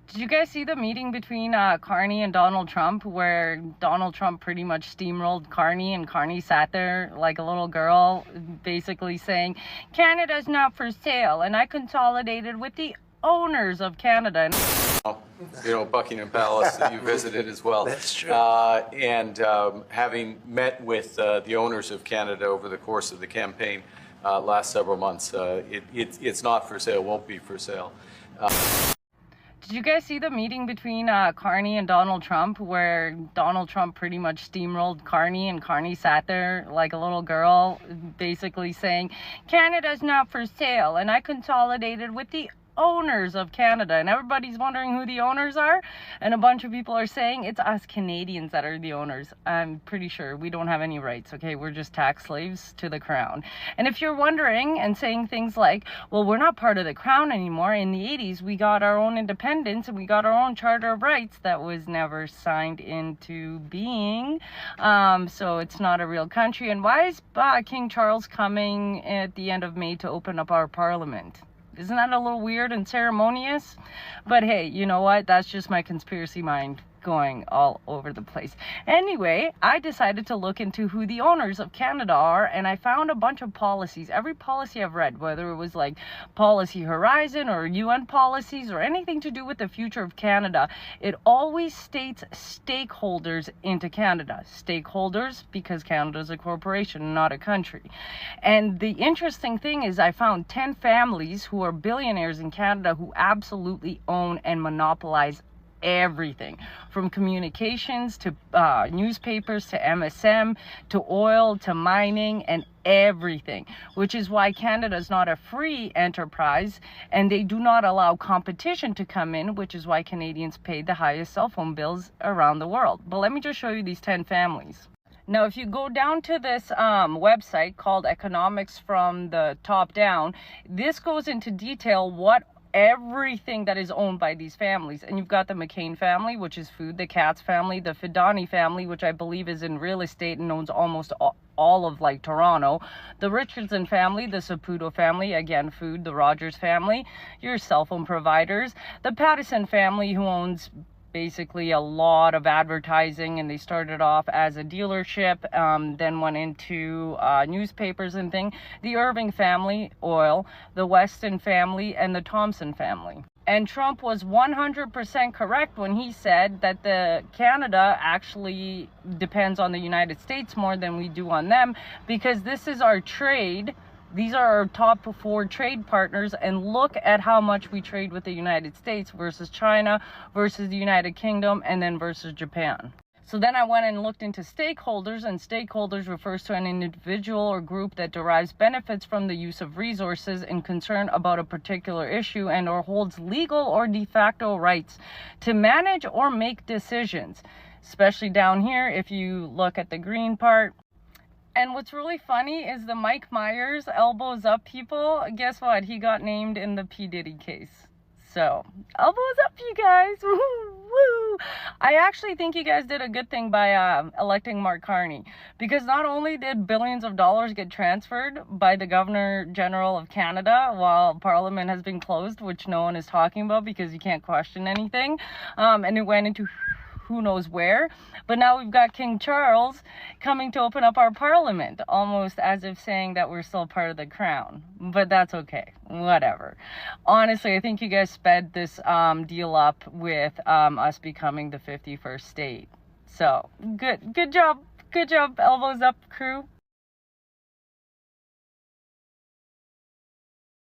Did you guys see the meeting between Carney and Donald Trump, where Donald Trump pretty much steamrolled Carney, and Carney sat there like a little girl, basically saying, Canada's not for sale, and I consolidated with the owners of Canada. Buckingham Palace that you visited as well. That's true. And having met with the owners of Canada over the course of the campaign last several months, it's not for sale, won't be for sale. Did you guys see the meeting between Carney and Donald Trump, where Donald Trump pretty much steamrolled Carney, and Carney sat there like a little girl, basically saying, Canada's not for sale, and I consolidated with the owners of Canada? And everybody's wondering who the owners are, and a bunch of people are saying it's us Canadians that are the owners. I'm pretty sure we don't have any rights, okay? We're just tax slaves to the crown. And if you're wondering and saying things like, well, we're not part of the crown anymore, in the 80s we got our own independence and we got our own charter of rights that was never signed into being, so it's not a real country. And why is King Charles coming at the end of May to open up our parliament? Isn't that a little weird and ceremonious? But hey, you know what? That's just my conspiracy mind going all over the place. Anyway, I decided to look into who the owners of Canada are, and I found a bunch of policies. Every policy I've read, whether it was like Policy Horizon or UN policies or anything to do with the future of Canada, it always states stakeholders into Canada. Stakeholders because Canada is a corporation, not a country. And the interesting thing is I found 10 families who are billionaires in Canada who absolutely own and monopolize everything, from communications to newspapers to MSM to oil to mining and everything, which is why Canada is not a free enterprise, and they do not allow competition to come in, which is why Canadians pay the highest cell phone bills around the world. But let me just show you these 10 families. Now, if you go down to this website called Economics from the Top Down, this goes into detail what everything that is owned by these families. And you've got the McCain family, which is food, the Katz family, the Fidani family, which I believe is in real estate and owns almost all of like Toronto, the Richardson family, the Saputo family, again food, the Rogers family, your cell phone providers, the Pattison family, who owns basically a lot of advertising, and they started off as a dealership, then went into newspapers and thing, the Irving family, oil, the Weston family, and the Thompson family. And Trump was 100% correct when he said that the Canada actually depends on the United States more than we do on them, because this is our trade. These are our top 4 trade partners, and look at how much we trade with the United States versus China, versus the United Kingdom, and then versus Japan. So then I went and looked into stakeholders, and stakeholders refers to an individual or group that derives benefits from the use of resources in concern about a particular issue and or holds legal or de facto rights to manage or make decisions, especially down here if you look at the green part. And what's really funny is the Mike Myers elbows up people. Guess what? He got named in the P. Diddy case. So, elbows up, you guys. Woo, woo. I actually think you guys did a good thing by electing Mark Carney, because not only did billions of dollars get transferred by the Governor General of Canada while Parliament has been closed, which no one is talking about because you can't question anything, and it went into who knows where, but now we've got King Charles coming to open up our parliament, almost as if saying that we're still part of the crown. But that's okay, whatever. Honestly, I think you guys sped this deal up with us becoming the 51st state. So good job, elbows up, crew.